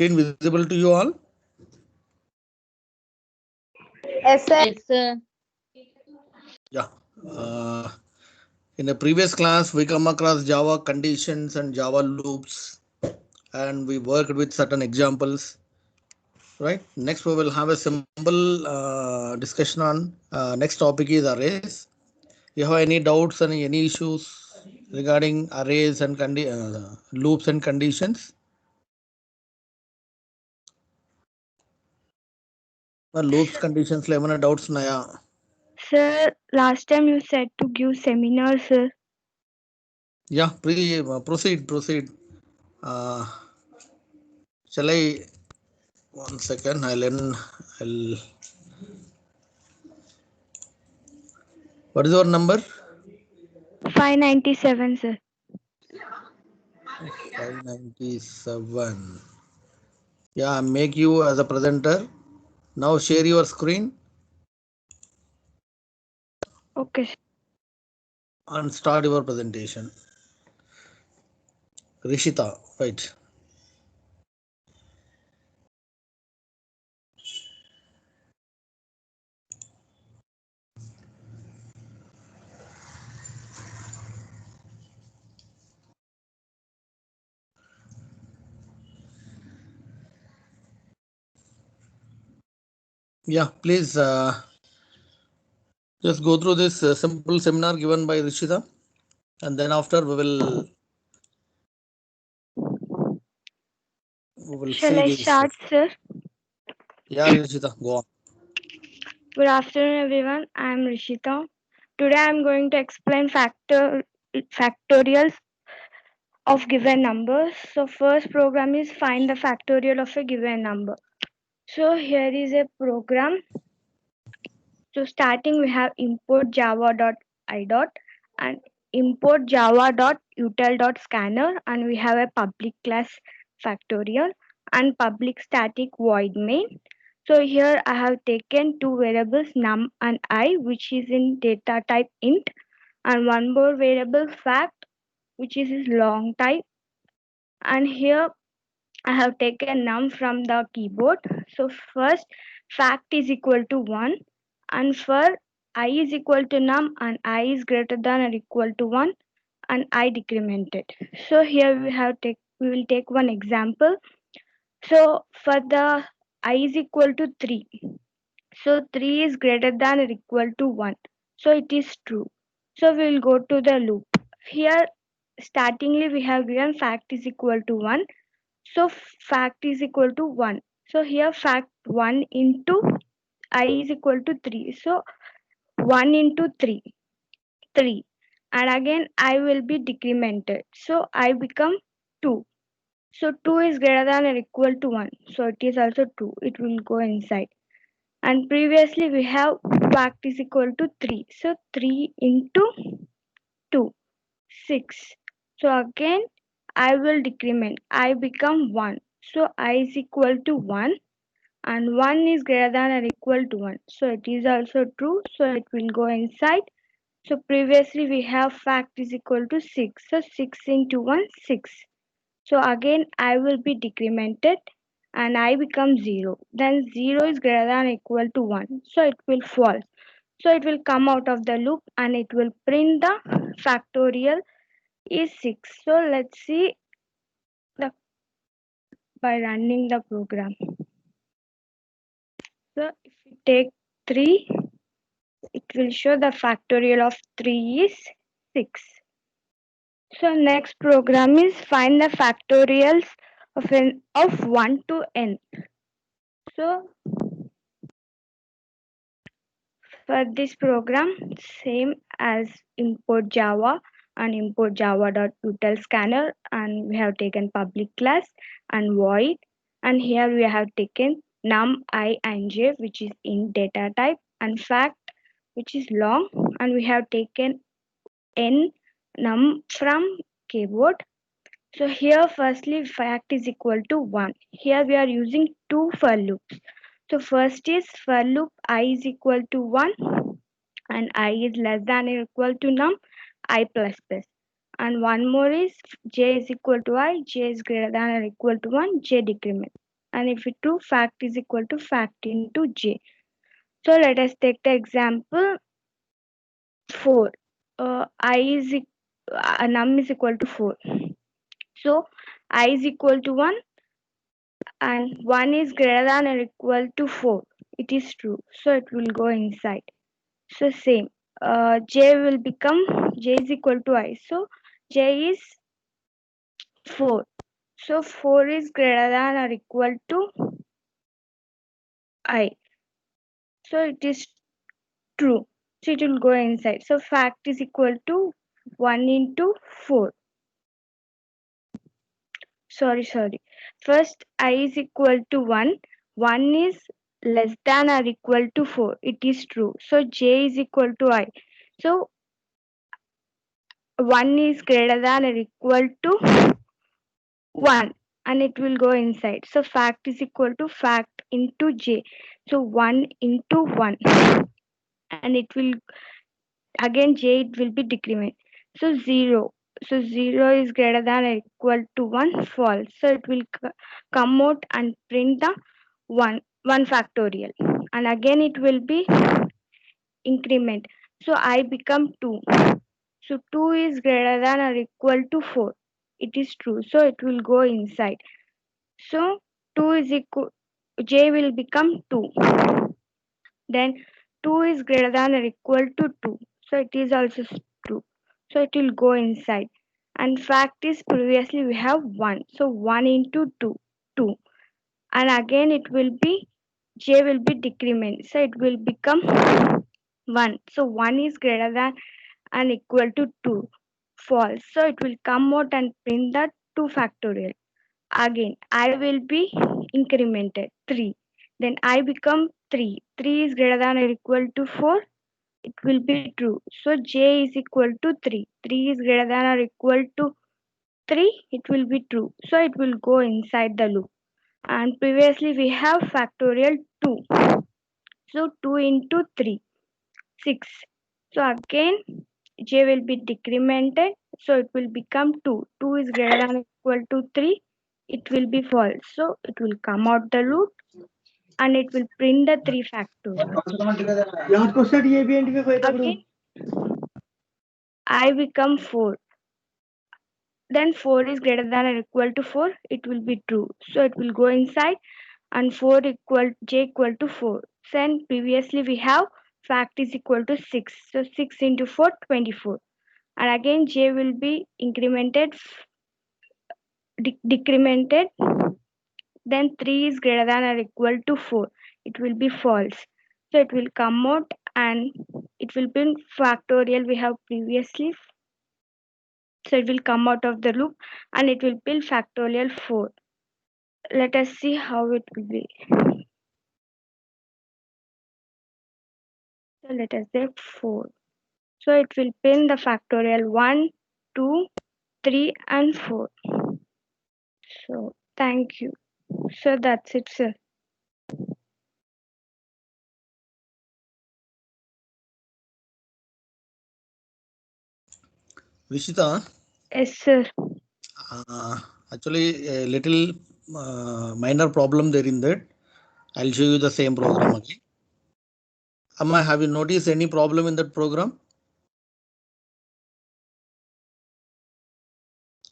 screen visible to you all? Yes, sir. Yes, sir. Yeah. Uh, in the previous class, we come across Java conditions and Java loops, and we worked with certain examples. Right. Next, we will have a simple discussion on next topic is arrays. You have any doubts and any issues regarding arrays and loops and conditions? Loops conditions లో ఏమైనా doubts ఉన్నాయా? Sir, last time you said to give seminar, sir. Yeah, proceed. Uh, shall I? 1 second. I'll. What is your number? 597, sir. 597. Yeah, make you as a presenter. Now share your screen Okay, sir. and start your presentation. Rishita, right. Yeah, please just go through this simple seminar given by Rishita, and then after we will Shall see I this. start, sir? Yeah, Rishita, go on. Good afternoon, everyone. I am Rishita. Today I am going to explain factorials of given numbers. So first program is find the factorial of a given number. So here is a program. So starting we have import java.i and import java.util.scanner, and we have a public class factorial and public static void main. So here I have taken two variables num and I, which is in data type int, and one more variable fact, which is long type. And here I have taken num from the keyboard. So first fact is equal to 1, and for I is equal to num and I is greater than or equal to 1 and I decremented. So here we will take one example. So for the I is equal to 3. So 3 is greater than or equal to 1. So it is true. So we will go to the loop. Here startingly we have given fact is equal to 1. So fact is equal to 1. So here fact 1 into I is equal to 3. So 1 into 3, 3. And again I will be decremented. So I become 2. So 2 is greater than or equal to 1. So it is also 2. It will go inside. And previously we have fact is equal to 3. So 3 into 2, 6. So again I will decrement. I become 1. So I is equal to 1 and 1 is greater than or equal to 1. So it is also true. So it will go inside. So previously we have fact is equal to 6. So 6 into 1, 6. So again I will be decremented and I become 0. Then 0 is greater than or equal to 1. So it will false. So it will come out of the loop and it will print the factorial is 6. So let's see the by running the program. So if we take 3, it will show the factorial of 3 is 6. So next program is find the factorials of 1 to n. So for this program, same as import Java and import java.util.scanner, and we have taken public class and void, and here we have taken num I and j, which is in data type, and fact, which is long, and we have taken n num from keyboard. So here firstly fact is equal to 1. Here we are using two for loops. So first is for loop I is equal to 1 and I is less than or equal to num I plus plus. And one more is j is equal to I, j is greater than or equal to 1, j decrement. and if it true, fact is equal to fact into j. So let us take the example 4. Num is equal to 4. So I is equal to 1 and 1 is greater than or equal to 4. It is true. So it will go inside. So same. J will become j is equal to I. So j is 4. So 4 is greater than or equal to I. So it is true. So it will go inside. So fact is equal to 1 into 4. Sorry. First I is equal to 1. 1 is less than or equal to 4. It is true. So j is equal to I. So 1 is greater than or equal to 1 and it will go inside. So fact is equal to fact into j. So 1 into 1 and it will again j it will be decrement. So 0. So 0 is greater than or equal to 1 false. So it will come out and print the 1 factorial and again it will be increment. So I become 2. So 2 is greater than or equal to 4. It is true. So it will go inside. So 2 is equal, j will become 2. Then 2 is greater than or equal to 2. So it is also true. So it will go inside. And fact is previously we have 1. So 1 into 2, 2. And again it will be, j will be decrement. So it will become 1. So 1 is greater than and equal to 2. False. So it will come out and print the 2 factorial. Again, I will be incremented 3. Then I become 3. 3 is greater than or equal to 4. It will be true. So j is equal to 3. 3 is greater than or equal to 3. It will be true. So it will go inside the loop. And previously we have factorial 2. So 2 into 3, 6. So again j will be decremented. So it will become 2. 2 is greater than or equal to 3. It will be false. So it will come out the loop and it will print the 3 factorial. Again, I become 4. Then 4 is greater than or equal to 4. It will be true. So it will go inside and 4 equal j equal to 4. Then previously we have fact is equal to 6. So 6 into 4, 24. And again j will be incremented, decremented. Then 3 is greater than or equal to 4. It will be false. So it will come out and it will be factorial we have previously. So it will come out of the loop and it will be factorial 4. Let us see how it will be. So let us say 4. So it will pin the factorial 1, 2, 3 and 4. So thank you. So that's it, sir. Rishita, Yes, sir. actually a little minor problem there in that. I'll show you the same program again. Amma, have you noticed any problem in that program?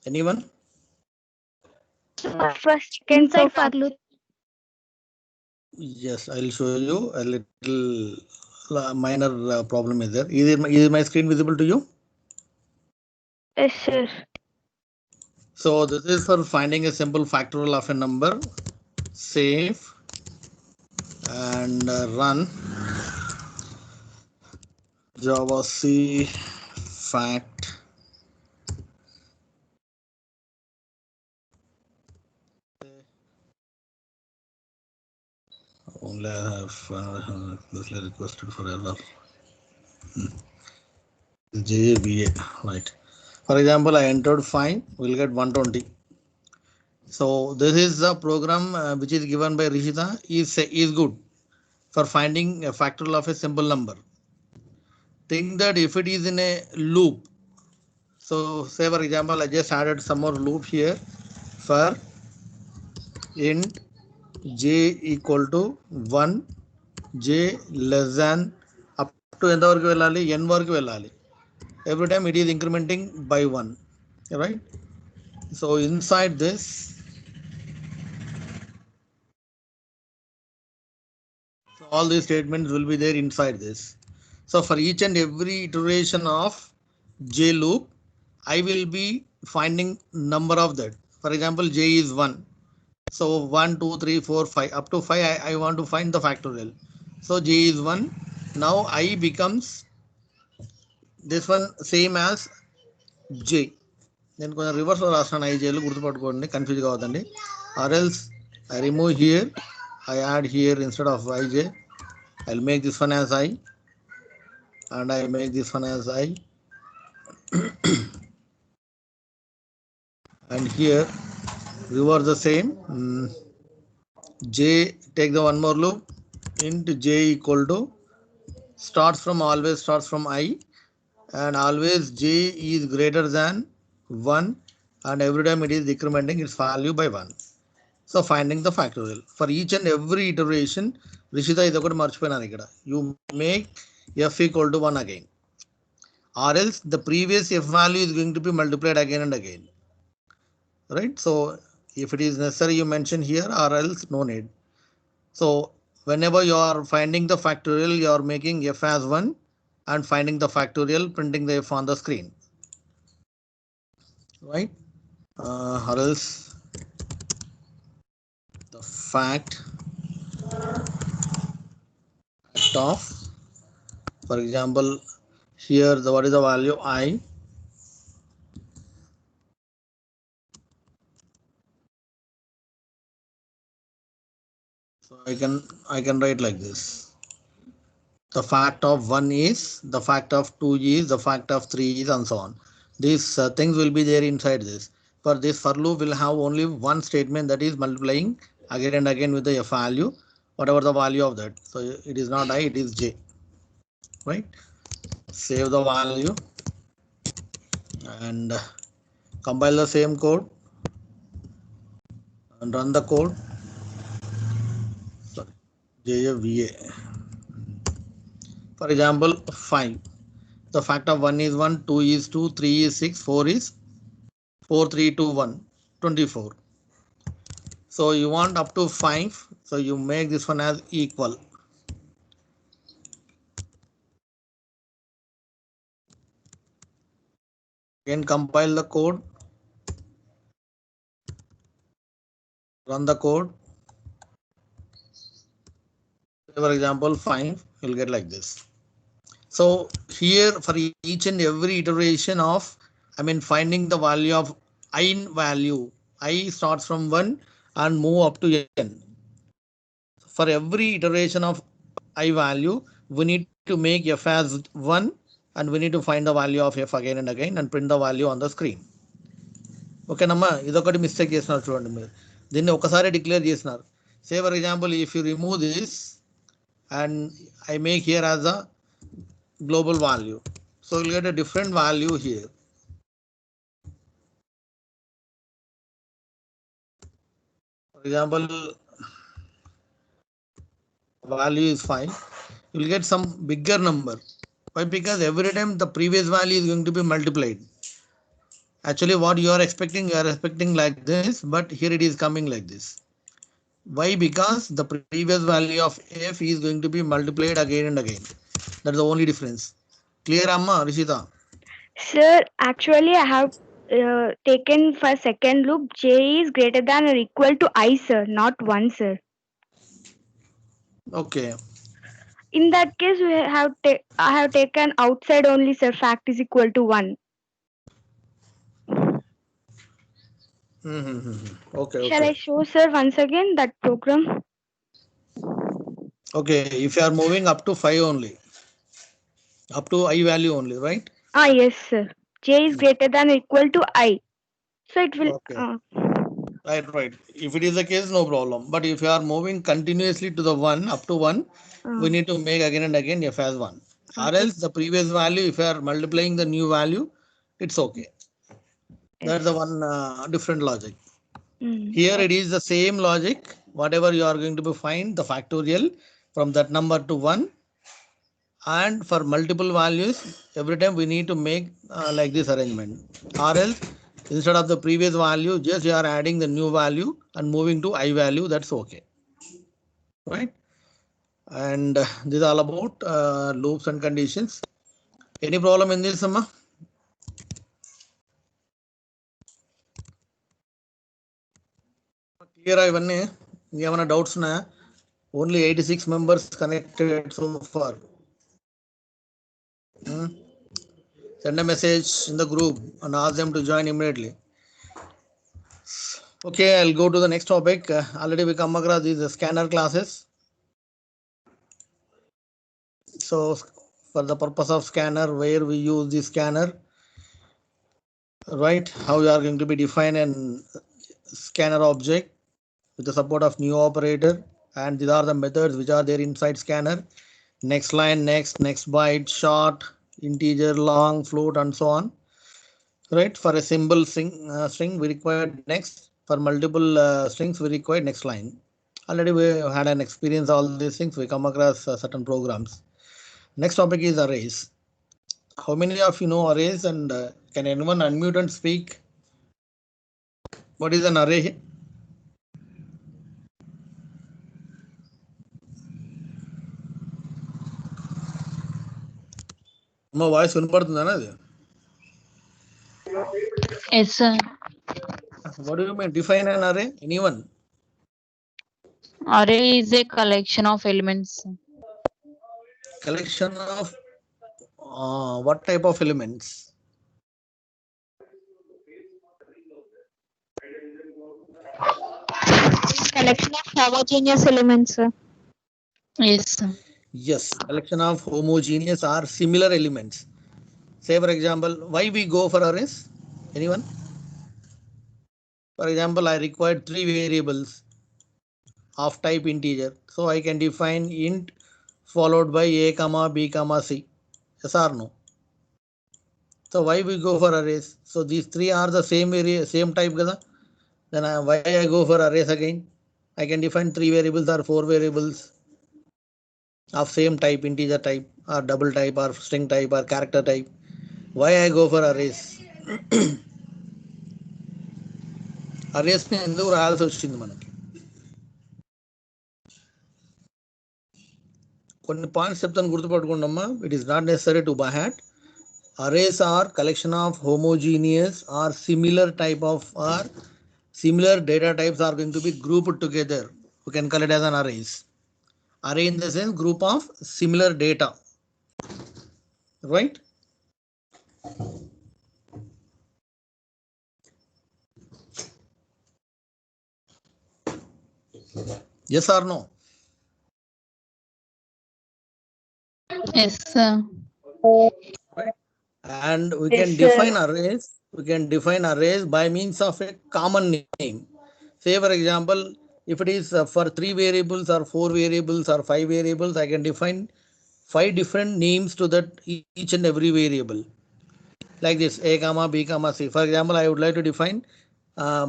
Anyone? First, second, so Inside far. for loop. Yes, I'll show you a little minor problem is there. Is my screen visible to you? Yes, sir. So this is for finding a simple factorial of a number. Save and run Java C fact. Only I have this requested for error. JVA, right. For example, I entered 5, we'll get 120. So this is the program which is given by Rishita is good for finding a factorial of a simple number. Think that if it is in a loop, so say for example, I just added some more loop here for int j equal to 1, j less than up to ఎంత వరకు వెళ్ళాలి n వరకు వెళ్ళాలి. Every time it is incrementing by 1, right? So inside this, so all these statements will be there inside this. So for each and every iteration of j loop, I will be finding number of that. For example, j is 1. So 1, 2, 3, 4, 5. Up to 5, I want to find the factorial. So j is 1. Now I becomes this one same as j. నేను కొంచెం రివర్స్లో రాస్తాను ఐజేలు గుర్తుపట్టుకోండి, confuse కావద్దండి. Or else I remove here, I add here instead of I J. I'll make this one as I and I make this one as I. And here reverse the same. J, take the one more loop, int j equal to always starts from I, and always j is greater than 1, and every time it is decrementing its value by 1. So finding the factorial for each and every iteration. Rishita, ఇది ఒకటి మర్చిపోయినాను ఇక్కడ. You make f equal to 1 again, or else the previous f value is going to be multiplied again and again, right? So if it is necessary, you mention here, or else no need. So whenever you are finding the factorial, you are making f as 1 and finding the factorial, printing the f on the screen, right? Or else the fact of, for example, here what is the value I. So I can write like this. The fact of 1 is, the fact of 2 is, the fact of 3 is, and so on. These things will be there inside this. For this for loop will have only one statement, that is multiplying again and again with the f value, whatever the value of that. So it is not I, it is j, right? Save the value and compile the same code and run the code. Sorry, JVA. For example, 5. The fact of 1 is 1, 2 is 2, 3 is 6, 4 is 4, 3, 2, 1, 24. So you want up to 5. So you make this one as equal. Again compile the code, run the code. For example, 5, you'll get like this. So here for each and every iteration of, finding the value of I value, I starts from 1 and move up to n. For every iteration of I value, we need to make f as 1 and we need to find the value of f again and again and print the value on the screen. Okay namma, idokati mistake chesinaru chudandi meer, dinni okasari declare chesinar. Say for example, if you remove this and I make here as a global value, so you'll get a different value here. For example, value is 5, you'll get some bigger number. Why? Because every time the previous value is going to be multiplied. Actually what you are expecting like this, but here it is coming like this. Why? Because the previous value of f is going to be multiplied again and again. That's the only difference. Clear, Amma, Rishita? Sir, actually I have taken for second loop j is greater than or equal to I, sir, not 1, sir. Okay. In that case, I have taken outside only, sir. Fact is equal to 1. Okay. Shall I show, sir, once again that program? Okay, if you are moving up to 5 only, up to I value only, right? Yes, sir. J is greater than or equal to I. So it will. Okay. Right. If it is the case, no problem. But if you are moving continuously to the 1, up to 1, we need to make again and again f as 1. Or else the previous value, if you are multiplying the new value, it's okay. That's the one different logic. Here it is the same logic, whatever you are going to be find the factorial from that number to 1, and for multiple values every time we need to make like this arrangement, or else instead of the previous value just you are adding the new value and moving to I value, that's okay, right? And this is all about loops and conditions. Any problem in this, Amma? Clear ఇవన్నీ ఇంకేమైనా doubts ఉన్నాయా? Only 86 members connected so far. Send a message in the group and ask them to join immediately. Okay, I'll go to the next topic. Already we come across these scanner classes. So for the purpose of scanner, where we use the scanner, right? How we are going to be define an scanner object with the support of new operator, and these are the methods which are there inside scanner: next line, next byte, short, integer, long, float, and so on, right? For a symbol string we require next, for multiple strings we require next line. Already we had an experience all these things, we come across certain programs. Next topic is arrays. How many of you know arrays, and can anyone unmute and speak? What is an array? మా voice వినపడుతుందా అది? Yes, sir. What do you mean define an array? Anyone? Array is a collection of elements. Collection of what type of elements? Collection of homogeneous elements, sir. Yes, sir. Yes, collection of homogeneous or similar elements. Say for example, why we go for arrays? Anyone? For example, I required 3 variables of type integer, so I can define int followed by a comma b comma c. Yes or no? So why we go for arrays? So these 3 are the same type kada? Then why I go for arrays again? I can define 3 variables or 4 variables of same type, integer type or double type or string type or character type. Why I go for arrays? Arrays ని ఎందుకు రాయాల్సి వచ్చింది మనకి? కొన్ని points చెప్తాను, గుర్తుపట్టుకోండి అమ్మా. It is not necessary to buy hat. Arrays are collection of homogeneous or similar type of or similar data types are going to be grouped together. We can call it as an arrays. Array in the sense group of similar data, right? Yes or no? Yes, sir. Right. And we Yes, can sir. define arrays. We can define arrays by means of a common name. Say for example, if it is for 3 variables or 4 variables or 5 variables, I can define 5 different names to that each and every variable. Like this, a comma b comma c. For example, I would like to define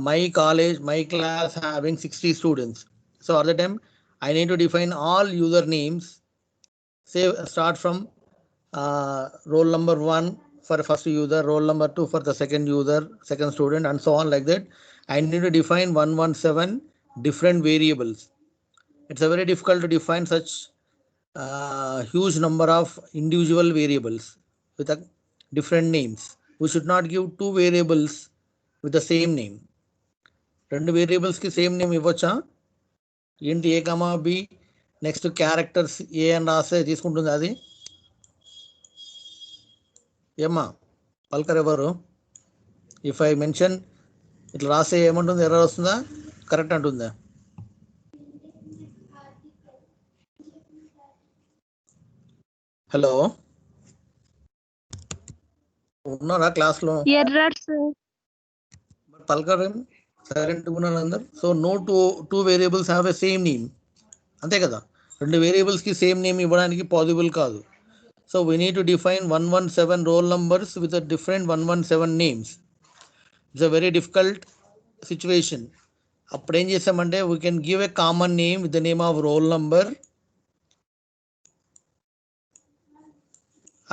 my college, my class having 60 students. So at the time I need to define all user names. Say start from roll number 1 for first user, roll number 2 for the second user, second student, and so on like that. I need to define 117 different variables. It's a very difficult to define such huge number of individual variables with a different names. We should not give 2 variables with the same name. 2 variables ki same name ఇవ్వచ్చా? ఏంటి ఏ కమా B next characters ఏ అని రాస్తే తీసుకుంటుంది అది? ఏమ్మా పల్కర్ ఎవరు? If I mention ఇట్లా రాస్తే ఏమంటుంది? ఎర్రర్ వస్తుందా? కరెక్ట్ అంటుందా? హలో, ఉన్నారా క్లాస్లో? Errors, sir. పల్కర్ సైలెంట్గా ఉన్నారు అందరు. So no two variables have a same name, అంతే కదా? 2 వేరియబుల్స్కి సేమ్ నేమ్ ఇవ్వడానికి పాసిబుల్ కాదు. So we need to define 117 roll numbers with different 117 names. It's a very difficult situation. అప్పుడు ఏం చేసామంటే we can give a common name with the name of roll number,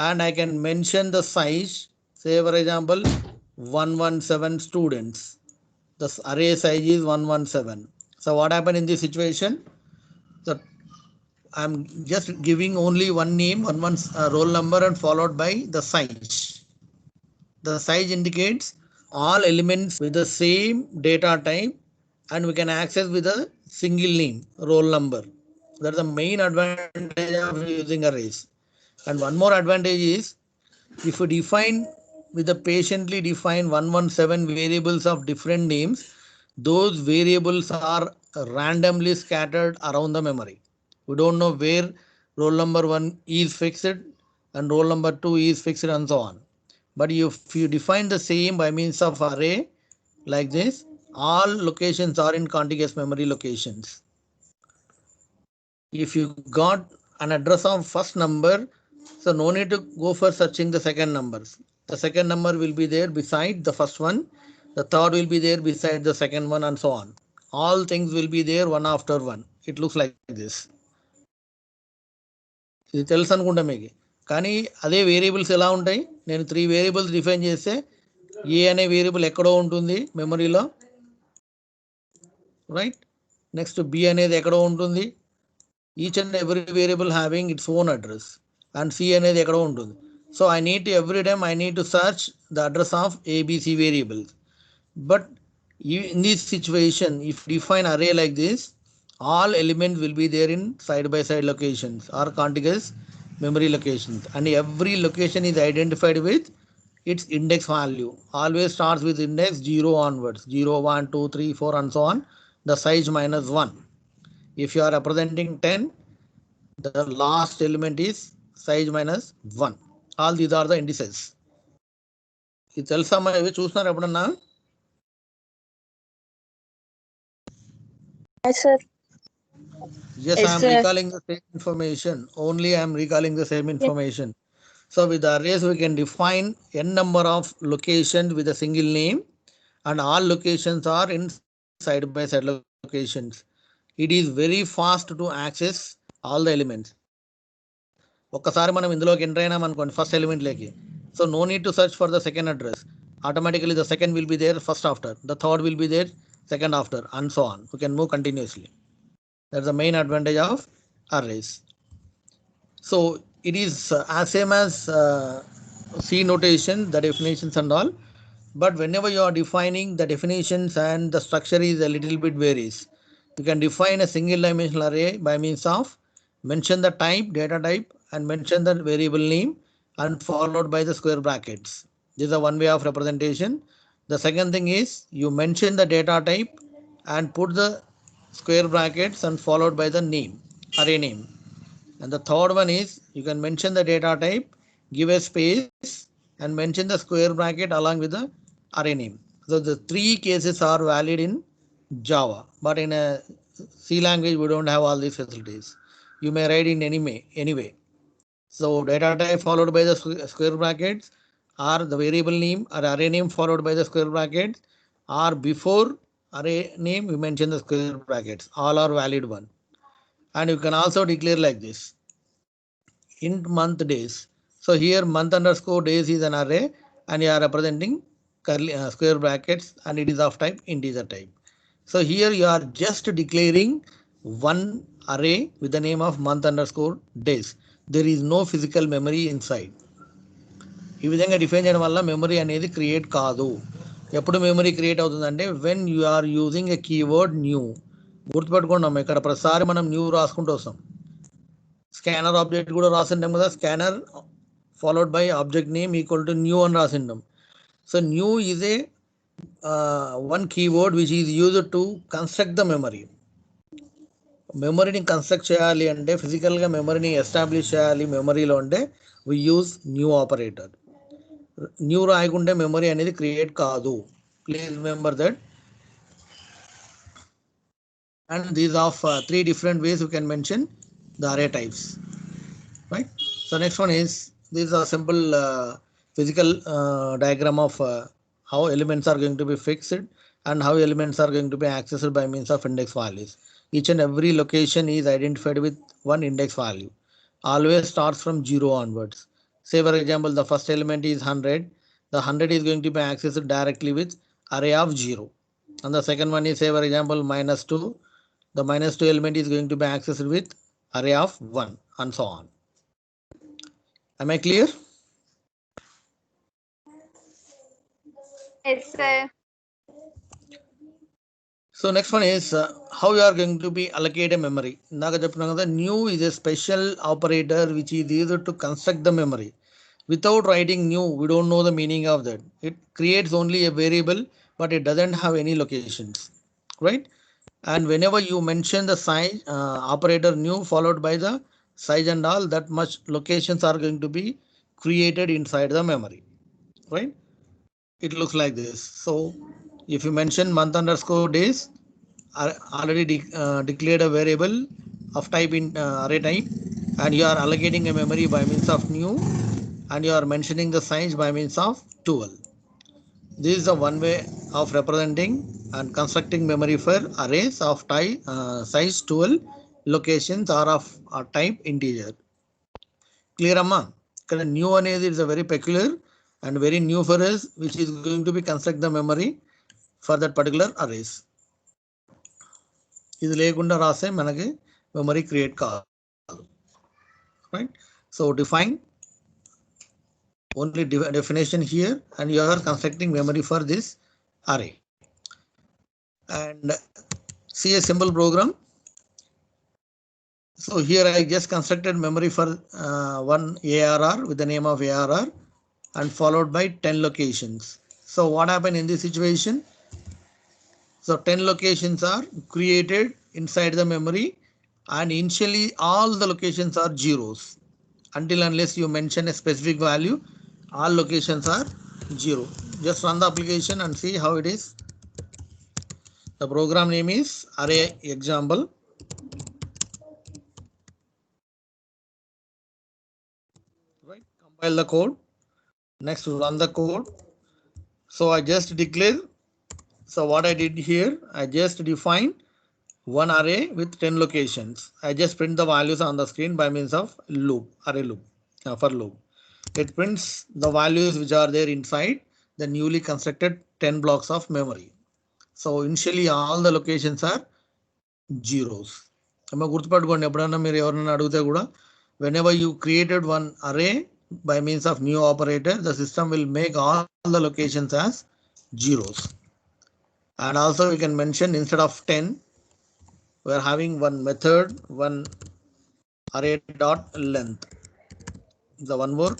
and I can mention the size. Say for example 117 students, the array size is 117. So what happened in this situation? So I'm just giving only one name, one roll number, and followed by the size. The size indicates all elements with the same data type, and we can access with a single name, roll number. That's the main advantage of using arrays. And one more advantage is, if we define with the patiently define 117 variables of different names, those variables are randomly scattered around the memory. We don't know where roll number 1 is fixed and roll number 2 is fixed and so on. But if you define the same by means of array like this, all locations are in contiguous memory locations. If you got an address of first number, so no need to go for searching the second numbers. The second number will be there beside the first one, the third will be there beside the second one, and so on. All things will be there one after one. It looks like this. ఇది తెలుసు అనుకుంటా మీకు. కానీ అదే variables ఎలా ఉంటాయి, నేను 3 variables define చేస్తే ఏ అనే వేరియబుల్ ఎక్కడో ఉంటుంది మెమరీలో, రైట్. నెక్స్ట్ బి అనేది ఎక్కడో ఉంటుంది, each and every variable having its own address, and c అనేది ఎక్కడో ఉంటుంది. So I need to every time I need to search the address of ABC variables. But in this situation, if define array like this, all elements will be there in side by side locations or contiguous memory locations, and every location is identified with its index value. Always starts with index 0 onwards, 0, 1, 2, 3, 4 and so on, the size minus 1. If you are representing 10, the last element is size minus 1. All these are the indices. ఇది తెలుసా, ఇవి చూస్తున్నారు ఎప్పుడన్నా? Yes, sir. Yes, Yes, I am sir. recalling the same information. Only I am recalling the same information. So with the arrays, we can define n number of locations with a single name, and all locations are in side by side locations. It is very fast to access all the elements. ఒక్కసారి మనం ఇందులోకి enter అయినాం అనుకోండి first element లేకి, so no need to search for the second address. Automatically the second will be there first after, the third will be there second after, and so on. We can move continuously. That's the main advantage of arrays. So it is as same as C notation, the definitions and all. But whenever you are defining the definitions and the structure is a little bit varies. You can define a single dimensional array by means of mention the type, data type, and mention the variable name, and followed by the square brackets. This is a one way of representation. The second thing is you mention the data type and put the square brackets and followed by the name, array name. And the third one is you can mention the data type, give a space, and mention the square bracket along with the array name. So the three cases are valid in Java, but in a C language we don't have all these facilities. You may write in any way. So data type followed by the square brackets, or the variable name or array name followed by the square brackets, or before array name you mention the square brackets. All are valid one. And you can also declare like this: int month days. So here month underscore days is an array, and you are representing curly square brackets, and it is of type integer type. So here you are just declaring one array with the name of month underscore days. There is no physical memory inside. ఈ విధంగా define చేయడం వల్ల memory అనేది create కాదు. ఎప్పుడు memory create అవుతుందంటే when you are using a keyword new. గుర్తుపెట్టుకున్నాం, ఇక్కడ ప్రతిసారి మనం న్యూ రాసుకుంటూ వస్తాం. స్కానర్ ఆబ్జెక్ట్ కూడా రాసింటాం కదా, scanner followed by object name equal to new అని రాసింటాం. So new is a one keyword which is used to construct the memory. మెమరీని కన్స్ట్రక్ట్ చేయాలి అంటే, ఫిజికల్గా మెమరీని ఎస్టాబ్లిష్ చేయాలి మెమరీలో అంటే we use new operator. New రాయకుంటే మెమరీ అనేది క్రియేట్ కాదు. Please remember that. And these of 3 different ways you can mention the array types, right? So next one is, this is a simple physical diagram of how elements are going to be fixed and how elements are going to be accessed by means of index values. Each and every location is identified with one index value. Always starts from 0 onwards. Say for example, the first element is 100. The 100 is going to be accessed directly with array of 0. And the second one is, say for example, minus 2. The minus 2 element is going to be accessed with array of 1 and so on. Am I clear? Yes, sir. So next one is how you are going to be allocate a memory. New is a special operator which is used to construct the memory. Without writing new, we don't know the meaning of that. It creates only a variable, but it doesn't have any locations, right? And whenever you mention the size operator new followed by the size and all, that much locations are going to be created inside the memory, right? It looks like this. So if you mention month underscore days, are already declared a variable of type in array type, and you are allocating a memory by means of new, and you are mentioning the size by means of 12. This is the one way of representing and constructing memory for arrays of type size 12 locations are of type integer. Clear amma? Because new అనేది is a very peculiar and very new for us, which is going to be construct the memory for that particular arrays. ఇది లేకుండా రాస్తే మనకి memory create కాదు, right? So define only definition here, and you are constructing memory for this array. And see a simple program. So here I just constructed memory for one ARR with the name of ARR and followed by 10 locations. So what happened in this situation? So 10 locations are created inside the memory, and initially all the locations are zeros. Until unless you mention a specific value, all locations are 0. Just run the application and see how it is. The program name is array example. Right, compile the code. Next, run the code. So I just declare. So what I did here, I just defined one array with 10 locations. I just print the values on the screen by means of loop, array loop, for loop. It prints the values which are there inside the newly constructed 10 blocks of memory. So initially all the locations are zeros. Whenever you created one array by means of new operator, the system will make all the locations as zeros. And also we can mention instead of 10, we are having one method, one array dot length. The one more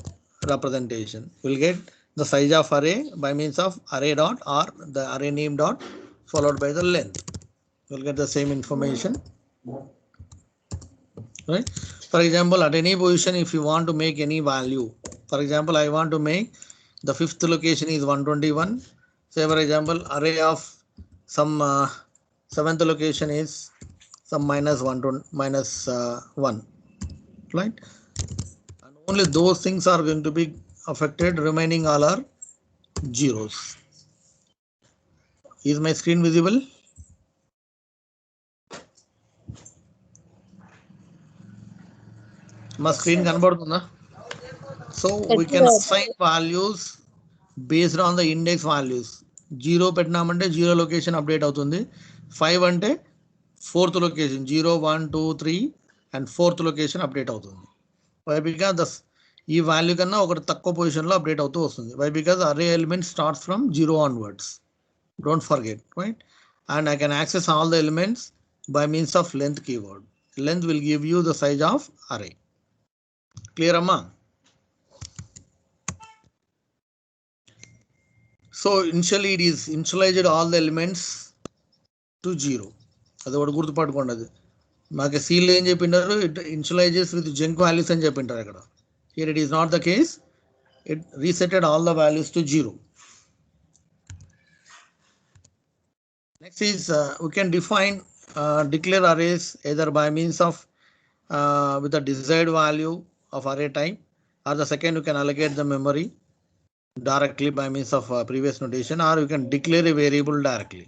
representation. We'll get the size of array by means of array dot or the array name dot followed by the length. We'll get the same information. Right? For example, at any position, if you want to make any value, for example, I want to make the fifth location is 121. Say for example, array of some seventh location is some minus 1, right? And only those things are going to be affected. Remaining all are zeros. Is my screen visible? My screen కనబడుతుందా? So we can assign values based on the index values. 0 పెట్టినామంటే 0 location update అవుతుంది. 5 అంటే 4th location 0, 1, 2, 3 and 4th location update అవుతుంది. Why? Because ఈ value కన్నా ఒకటి తక్కువ పొజిషన్లో update అవుతూ వస్తుంది. Why? Because array element starts from 0 onwards. Don't forget, right? And I can access all the elements by means of length keyword. Length will give you the size of array. Clear amma? So initially it is initialized all the elements to 0. అది ఒకటి గుర్తుపట్టుకోండి. మాకు seal ఏం చెప్పింటారు, it ఇనిషియలైజెస్ with junk values అని చెప్పింటారు అక్కడ. Here it is not the case. It resetted all the values to 0. Next is we can define declare arrays either by means of with the desired value of array type, or the second you can allocate the memory directly by means of previous notation, or you can declare a variable directly.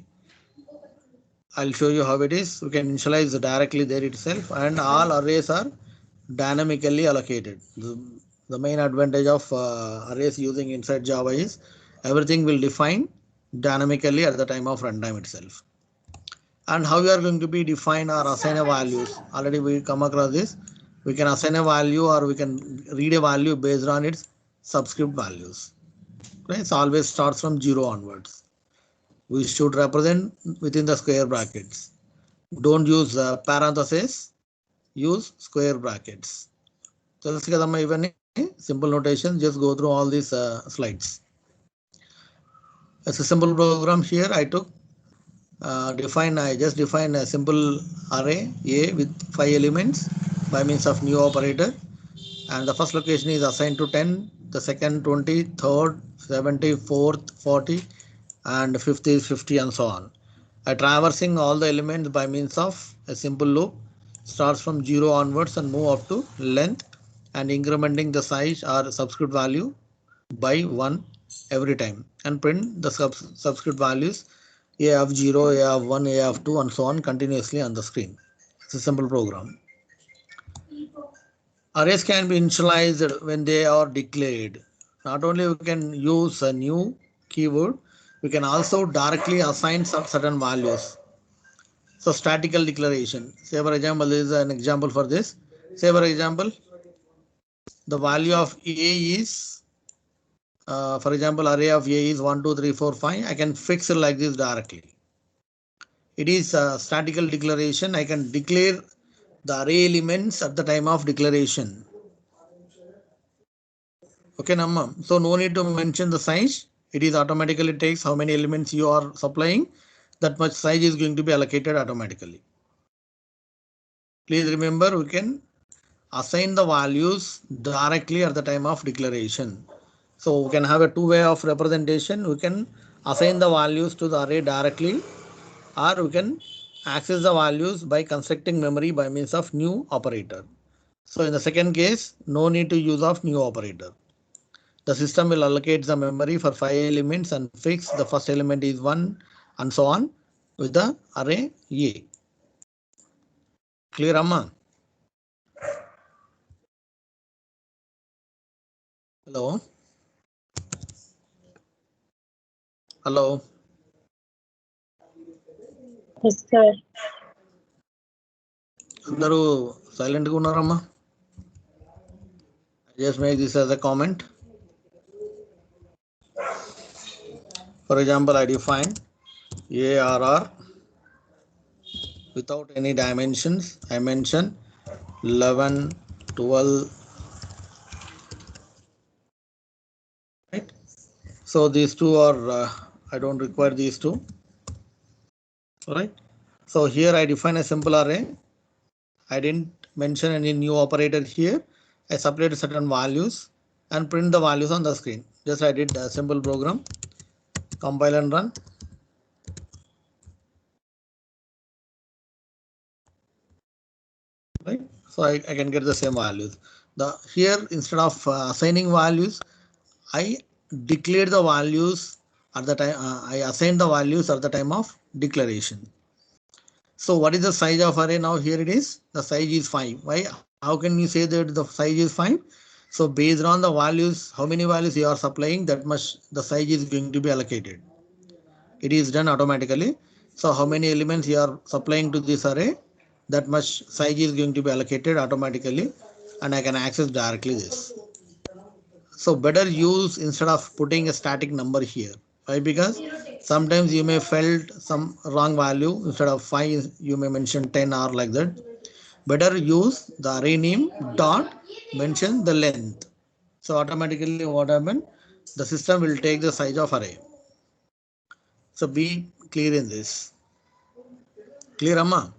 I'll show you how it is. We can initialize directly there itself, and all arrays are dynamically allocated. The main advantage of arrays using inside Java is everything will define dynamically at the time of runtime itself. And how we are going to be define or assign a values. Already we come across this. We can assign a value or we can read a value based on its subscript values. Right? It always starts from 0 onwards. We should represent within the square brackets. Don't use parentheses, use square brackets. So let's get even simple notation. Just go through all these slides. As a simple program here, I took I just define a simple array A with 5 elements by means of new operator, and the first location is assigned to 10, the second 20, third 70, fourth 40, and fifth is 50, and so on. Traversing all the elements by means of a simple loop starts from 0 onwards and move up to length, and incrementing the size or subscript value by 1 every time, and print the subscript values A of 0, A of 1, A of 2, and so on continuously on the screen. It's a simple program. Arrays can be initialized when they are declared. Not only we can use a new keyword, we can also directly assign some certain values. So statical declaration. Say for example, this is an example for this. Say for example, the value of A is, for example, array of A is 1, 2, 3, 4, 5. I can fix it like this directly. It is a statical declaration. I can declare the array elements at the time of declaration. Okay, Namma. So no need to mention the size. It is automatically takes how many elements you are supplying. That much size is going to be allocated automatically. Please remember, we can assign the values directly at the time of declaration. So we can have a two-way of representation. We can assign the values to the array directly, or we can access the values by constructing memory by means of new operator. So in the second case, no need to use of new operator. The system will allocate the memory for 5 elements and fix the first element is 1 and so on with the array A. Clear, Amma? Hello? Hello? Yes, sir. అందరూ సైలెంట్గా ఉన్నారమ్మా? Just make this as a comment. For example, I define ARR without any dimensions. I mention 11, 12. Right? So these two are, I don't require these two. All right. So here I define a simple array. I didn't mention any new operator here. I separated certain values and print the values on the screen. Just I did a simple program. Compile and run. Right. So I can get the same values. Here instead of assigning values, I declare the values at the time. I assign the values at the time of declaration. So what is the size of array now? Here it is. The size is 5. Why? How can you say that the size is 5? So based on the values, how many values you are supplying, that much the size is going to be allocated. It is done automatically. So how many elements you are supplying to this array, that much size is going to be allocated automatically, and I can access directly this. So better use instead of putting a static number here. Why? Because sometimes you may felt some wrong value. Instead of 5, you may mention 10 or like that. Better use the array name dot mention the length. So automatically what happened? The system will take the size of array. So be clear in this. Clear, Amma?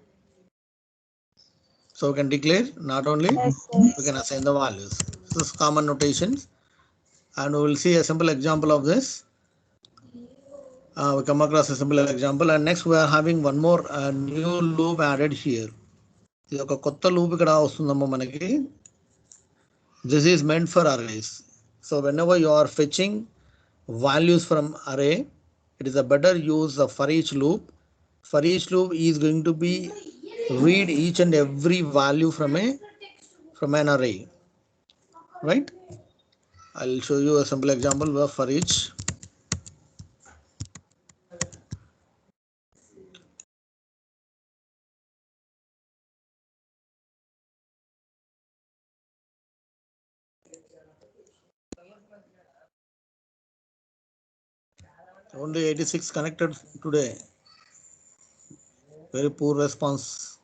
So we can declare not only, we can assign the values. This is common notations. And we will see a simple example of this. We come across a simple example, and next we are having one more new loop added here. This is meant for arrays. So whenever you are fetching values from array, it is a better use of for each loop. For each loop is going to be read each and every value from an array, right? I'll show you a simple example of for each. Only 86 connected today. Very poor response.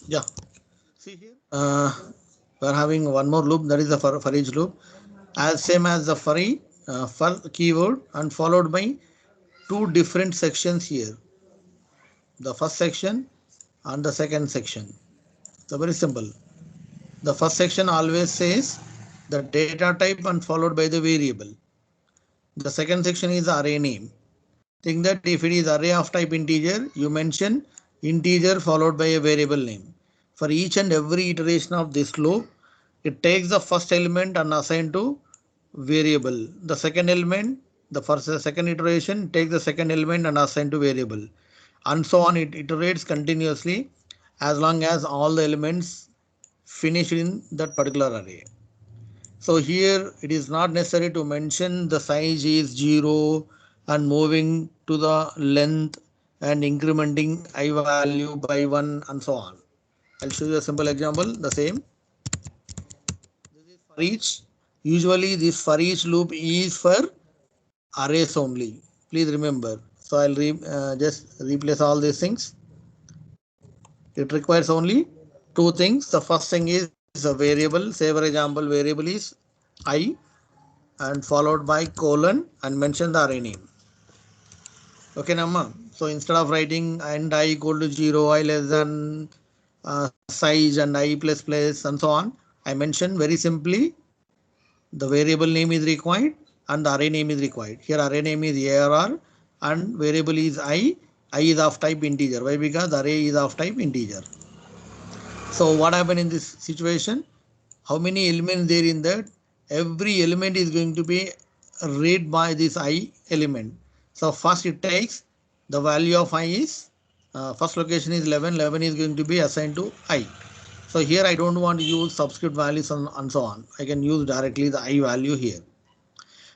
Yeah. See here. We're having one more loop, that is the for each loop, as same as the for keyword, and followed by two different sections here. The first section and the second section. So very simple. The first section always says the data type and followed by the variable. The second section is the array name. Think that if it is array of type integer, you mention integer followed by a variable name. For each and every iteration of this loop, it takes the first element and assign to variable. The second element, the second iteration, take the second element and assign to variable. And so on, it iterates continuously as long as all the elements finish in that particular array. So here it is not necessary to mention the size is 0 and moving to the length and incrementing I value by 1 and so on. I'll show you a simple example. The same. This is for each. Usually this for each loop is for arrays only. Please remember. So I'll just replace all these things. It requires only two things. The first thing is a variable. Say for example, variable is I and followed by colon and mention the array name. Okay, Namma. So instead of writing and I equal to 0, I less than size and I plus plus and so on, I mention very simply the variable name is required and the array name is required. Here array name is ARR and variable is I. I is of type integer. Why? Because the array is of type integer. So what happened in this situation? How many elements there in that? Every element is going to be read by this I element. So first it takes the value of I is first location is 11. 11 is going to be assigned to I. So here I don't want to use subscript values and so on. I can use directly the I value here.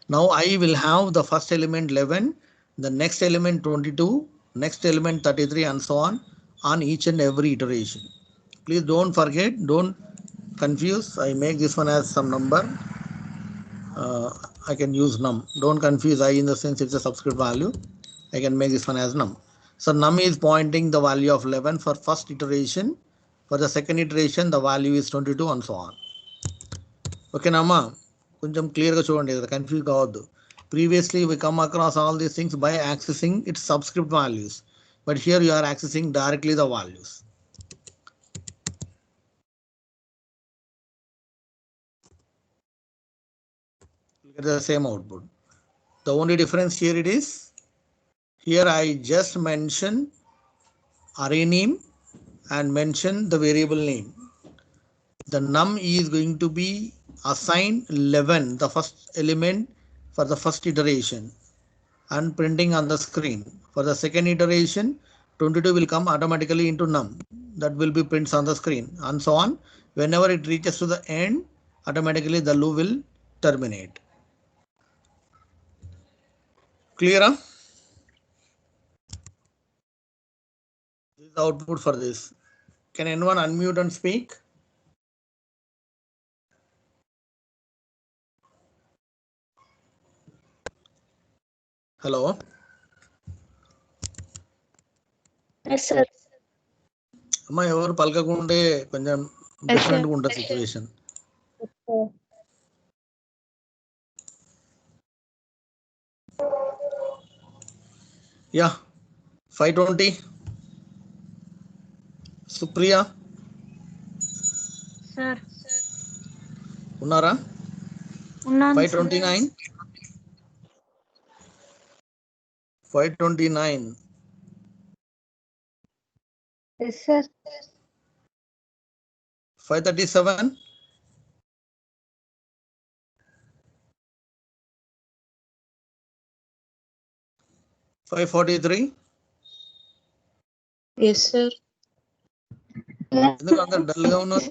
Now I will have the first element 11, the next element 22, next element 33 and so on each and every iteration. Please don't forget, don't confuse. I make this one as some number. I can use num. Don't confuse I in the sense it's a subscript value. I can make this one as num. So num is pointing the value of 11 for first iteration. For the second iteration, the value is 22 and so on. Okay, Nama. కొంచెం క్లియర్గా చూడండి కదా confuse కావద్దు. Previously we come across all these things by accessing its subscript values, but here you are accessing directly the values. You get the same output. The only difference here it is, here I just mention array name and mention the variable name. The num is going to be assigned 11, the first element for the first iteration, and printing on the screen. For the second iteration, 22 will come automatically into num. That will be prints on the screen and so on. Whenever it reaches to the end, automatically the loop will terminate. Clear? Huh? This is the output for this. Can anyone unmute and speak? Hello. Yes, sir. అమ్మా ఎవరు పలకకుంటే కొంచెం డిఫరెంట్గా ఉంటుంది situation. Yeah 520. Supriya sir ఉన్నారా? ఉన్నాను. 529. 529. Yes, sir. 537. 543. Yes, sir. ఎందుకు అంత dull గా ఉన్నారు?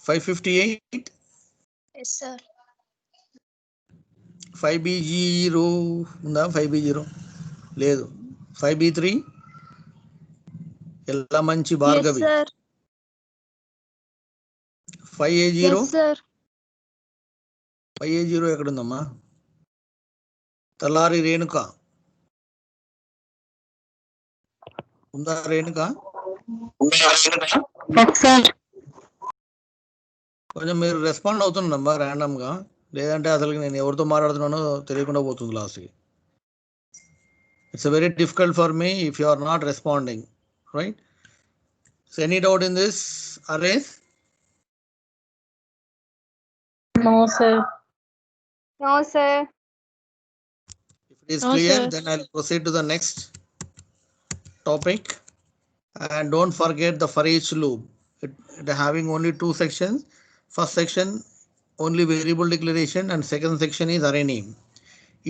558. Yes, sir. 5B0 ఉందా? 5B0 లేదు. 5B3 ఎలా మంచి భార్గవి. 5A0 5A0 ఎక్కడుందమ్మా? తలారి రేణుక ఉందా? రేణుక కొంచెం మీరు రెస్పాండ్ అవుతుండమ్మా ర్యాండమ్ గా, లేదంటే అసలు నేను ఎవరితో మాట్లాడుతున్నానో తెలియకుండా పోతుంది లాస్ట్కి. It's very difficult for me if you are not responding, right? So any doubt in this arrays? No, sir. No, sir. If it is No, clear, sir. then I'll proceed to the next topic. And don't forget the for each loop. It having only two sections. First section only variable declaration, and second section is array name.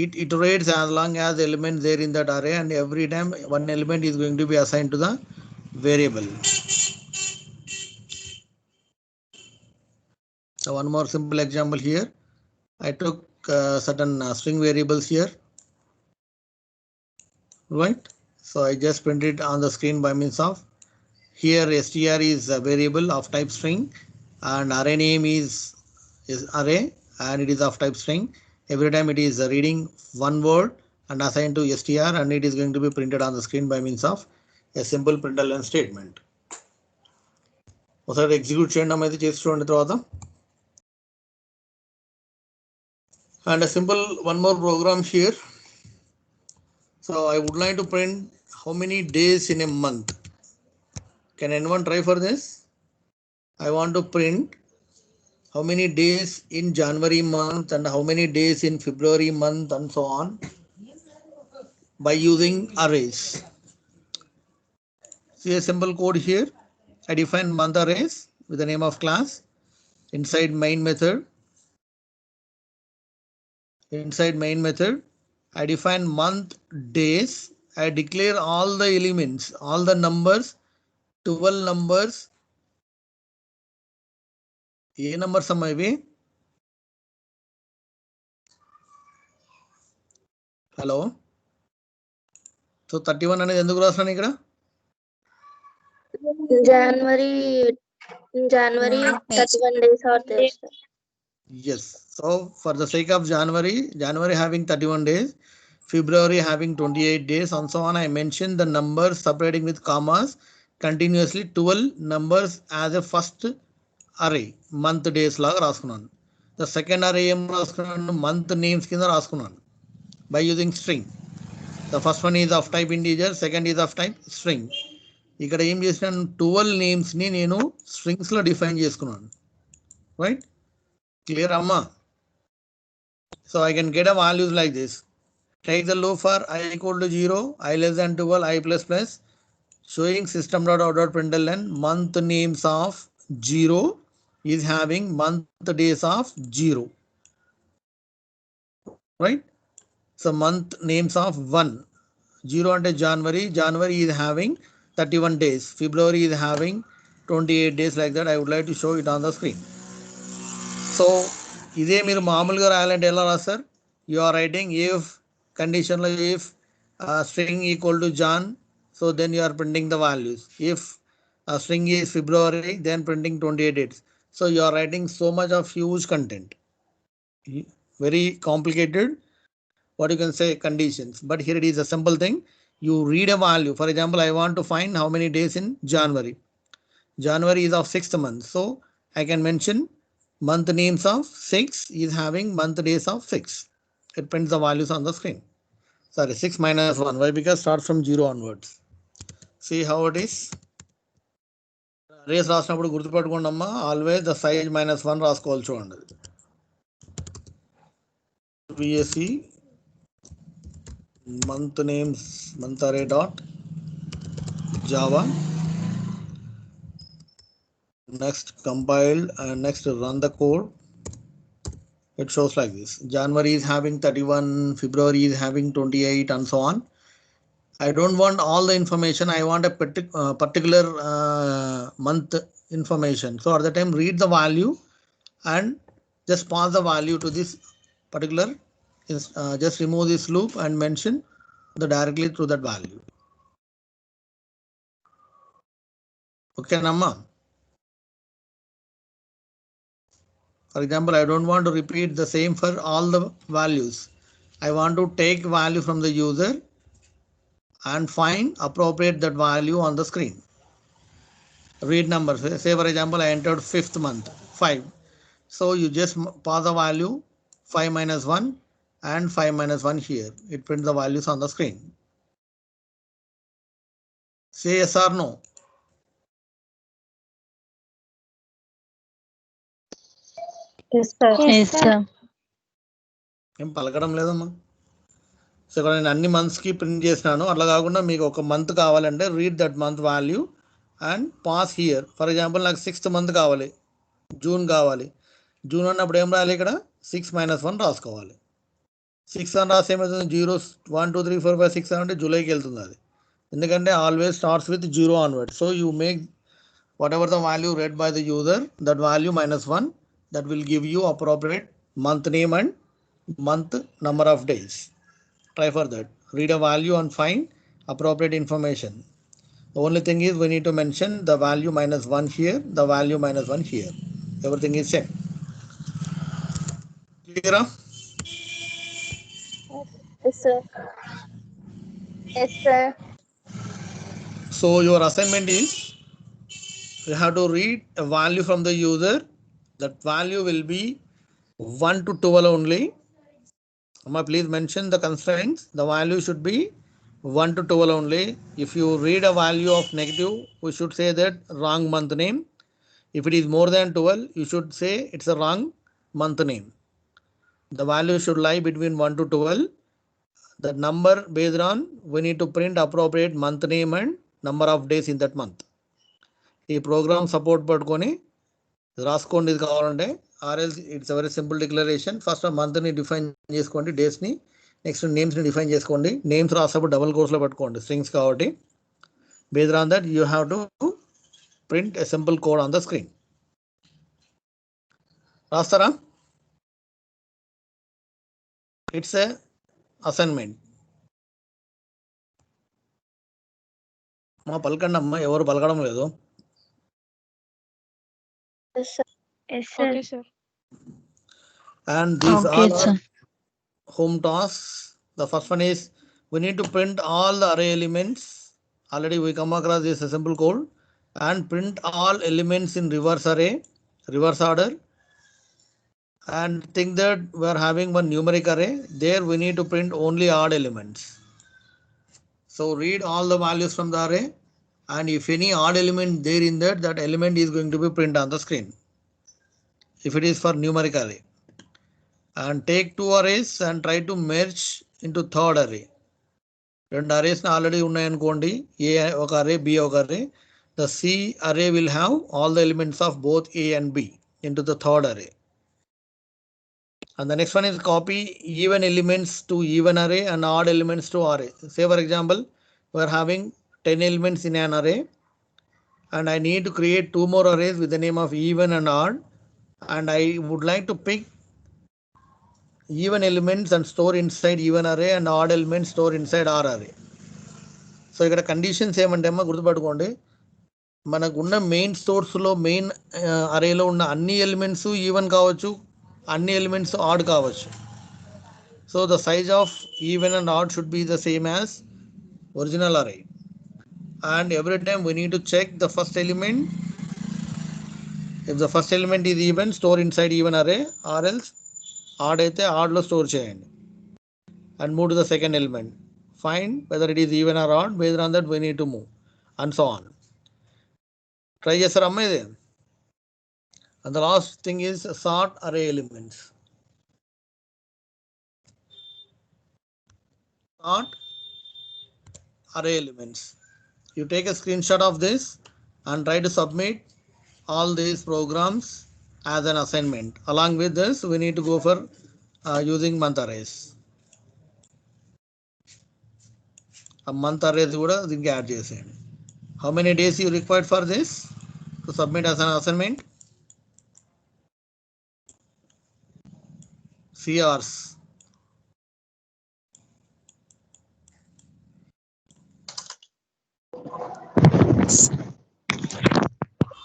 It iterates as long as the element there in that array, and every time one element is going to be assigned to the variable. So one more simple example here. I took certain string variables here, right? So I just printed it on the screen by means of here str is a variable of type string, and array name is array, and it is of type string. Every time it is reading one word and assigned to str, and it is going to be printed on the screen by means of a simple println statement. ఒకసారి execute చేయండి అమ్మ, ఇది చేసి చూడండి తర్వాత. And a simple one more program here. So I would like to print how many days in a month. Can anyone try for this? I want to print how many days in January month and how many days in February month and so on by using arrays. See a simple code here. I define month arrays with the name of class. Inside main method, I define month days. I declare all the elements, all the numbers, 12 numbers. A numbers అమ్మా ఇవి? Hello, so 31 అనేది ఎందుకు రాస్తున్నాను ఇక్కడ? January 31 days are there, sir. Yes. So for the sake of January having 31 days, February having 28 days, and so on, I mentioned the numbers separating with commas continuously 12 numbers as a first array, month days లాగా రాసుకున్నాను. The second array ఏం రాసుకున్నాను? month names కింద రాసుకున్నాను by using string. The first one is of type integer, second is of type string. ఇక్కడ ఏం చేసినాను? 12 names ని నేను strings లో డిఫైన్ చేసుకున్నాను, right? Clear amma? So I can get a values like this. Take the loop for I equal to 0, I less than 12, I plus plus, showing system.out.println month names of 0 is having month days of 0, right? So month names of 1, 0 ante January is having 31 days, February is having 28 days, like that. I would like to show it on the screen. So ఇదే మీరు మామూలుగా రాయాలంటే ఎలా రాస్తారు? You are writing if కండిషన్లో if string equal to Jan, so then you are printing the values. If string is February, then printing 28 dates. So you are writing so much of huge content, very complicated, what you can say, conditions. But here it is a simple thing. You read a value. For example, I want to find how many days in January. January is of 6th month, so I can mention month names of 6 is having month days of 6. It prints the values on the screen. Sorry, 6 minus 1. Why? Because start from 0 onwards. See how it is. Arrays రాసినప్పుడు గుర్తుపెట్టుకోండి అమ్మా, always the size -1 రాసుకోవాలి చూడండి. VSE month names month array dot Java. Next compile and next run the code. It shows like this. January is having 31, February is having 28, and so on. I don't want all the information. I want a particular month information. So at the time, read the value and just pass the value to this particular. Just remove this loop and mention the directly to that value. Okay, Namma. For example, I don't want to repeat the same for all the values. I want to take value from the user and find appropriate that value on the screen. Read numbers. Say for example, I entered 5th month, 5. So you just pass the value 5 minus 1 and 5 minus 1 here. It prints the values on the screen. Say yes or no. Yes, sir. Yes, sir. ఏం పలకడం లేదమ్మా. So ఇక్కడ నేను అన్ని మంత్స్కి print చేసినాను. అట్లా కాకుండా మీకు ఒక మంత్ కావాలంటే read that month value and pass here. For example నాకు 6th మంత్ కావాలి, జూన్ కావాలి. జూన్ అన్నప్పుడు ఏం రాయాలి? ఇక్కడ 6 minus 1 రాసుకోవాలి. 6 అని రాసి ఏమవుతుంది? 0 1 2 3 4 5 6 అంటే జూలైకి వెళ్తుంది అది. ఎందుకంటే always starts with 0 onward. So you make whatever the value read by the user, that value minus 1, that will give you appropriate month name and month number of days. Try for that. Read a value and find appropriate information. The only thing is we need to mention the value minus 1 here, the value minus 1 here. Everything is same. Clear? Yes, sir. Yes, sir. So your assignment is you have to read a value from the user. That value will be 1 to 12 only. Amma, please mention the constraints. The value should be 1 to 12 only. If you read a value of negative, we should say that wrong month name. If it is more than 12, you should say it's a wrong month name. The value should lie between 1 to 12. The number based on we need to print appropriate month name and number of days in that month. ఈ program support పట్టుకొని రాసుకోండి ఇది కావాలంటే. Or else it's very simple declaration. First మంత్ని define చేసుకోండి, డేస్ని. Next నేమ్స్ని define చేసుకోండి. నేమ్స్ రాసేప్పుడు డబుల్ కోర్స్లో పెట్టుకోండి, స్ట్రింగ్స్ కాబట్టి. Based on that you have to print a simple code on the screen. రాస్తారా? It's a assignment. మా పలకండి అమ్మా, ఎవరు పలకడం లేదు. Yes, sir. Yes, sir. Okay, sir. And these Okay, all sir. are home tasks. The first one is we need to print all the array elements. Already we come across this simple code and print all elements in reverse array, reverse order. And think that we are having one numeric array. There we need to print only odd elements. So read all the values from the array, and if any odd element there in that, that element is going to be printed on the screen. If it is for numeric array. And take 2 arrays and try to merge into third array. రెండు arrays already ఉన్నాయనుకోండి, a ఒక array, b ఒక array. The c array will have all the elements of both a and b into the third array. And the next one is copy even elements to even array and odd elements to array. Say for example, we are having 10 elements in an array and I need to create 2 more arrays with the name of even and odd, and I would like to pick even elements and store inside even array and odd elements store inside R array. So ఇక్కడ conditions ఏమంటే అమ్మా గుర్తుపట్టుకోండి, మనకు ఉన్న main సోర్స్లో main అరేలో ఉన్న అన్ని elements even కావచ్చు, అన్ని elements odd కావచ్చు. So the size of even and odd should be the same as original array. And every time we need to check the first element. If the first element is even, store inside even array, or else odd అయితే ఆడ్లో store చేయండి. And move to the second element, find whether it is even or odd. Based on that we need to move and so on. Try చేస్తారమ్మా ఇది. And the last thing is sort array elements. Sort array elements. You take a screenshot of this and try to submit all these programs as an assignment. Along with this, we need to go for using month arrays. A month arrays kuda deeniki add cheseyandi. How many days you required for this to submit as an assignment? 3 hours.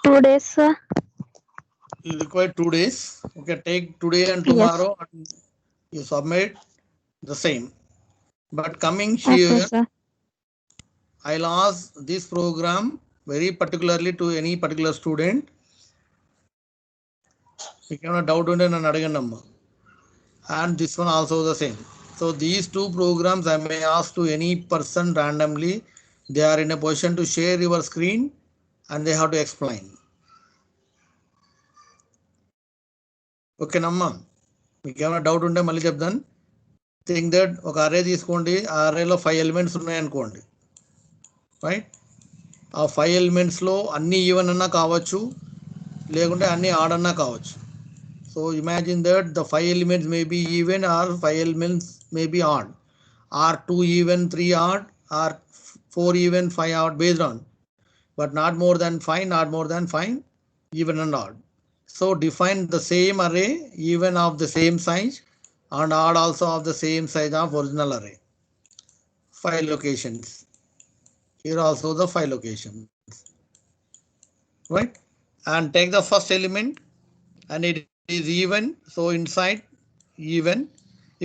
Two days, sir. You require 2 days. Okay, take today and Yes. tomorrow and you submit the same. But coming Okay, here, sir. I'll ask this program very particularly to any particular student. You cannot doubt on an Adigan number. And this one also the same. So these two programs I may ask to any person randomly. They are in a position to share your screen and they have to explain. Okay, Namma. మీకు ఏమైనా doubt ఉంటే మళ్ళీ చెప్తాను. Think that ఒక అరే తీసుకోండి, ఆ అరేలో 5 elements ఉన్నాయనుకోండి, రైట్? ఆ 5 ఎలిమెంట్స్లో అన్ని ఈవెన్ అన్నా కావచ్చు, లేకుంటే అన్ని ఆడ్ అన్నా కావచ్చు. So imagine that the 5 elements may be even or 5 elements may be odd, or 2 even 3 odd, or 4 even 5 odd, based on, but not more than 5, not more than 5, even and odd. So define the same array, even of the same size and odd also of the same size of original array. 5 locations. Here also the 5 locations, right? And take the first element and it is even, so inside even.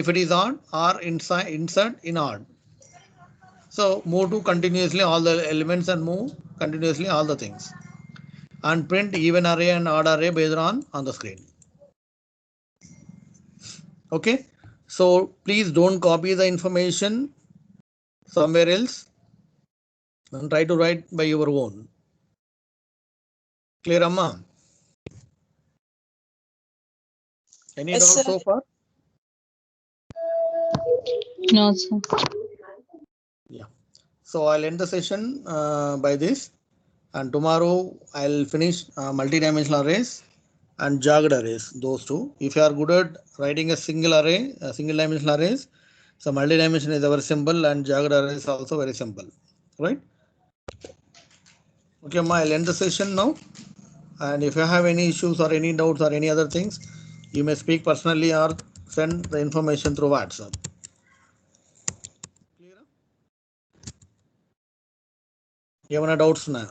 If it is odd, or inside insert in odd. So move to continuously all the elements and move continuously all the things. And print even array and odd array based on the screen. Okay, so please don't copy the information somewhere else and try to write by your own. Clear, Amma? Any Yes, doubts sir. so far? No, sir. Yeah. So I'll end the session by this, and tomorrow I'll finish multi-dimensional arrays and jagged arrays, those two. If you are good at writing a single array, a single dimensional arrays, so multi-dimension is very simple and jagged array is also very simple, right? Okay, Amma, I'll end the session now. And if you have any issues or any doubts or any other things, you may speak personally or send the information through WhatsApp. Clear? ఏమైనా doubts ఉన్నాయా?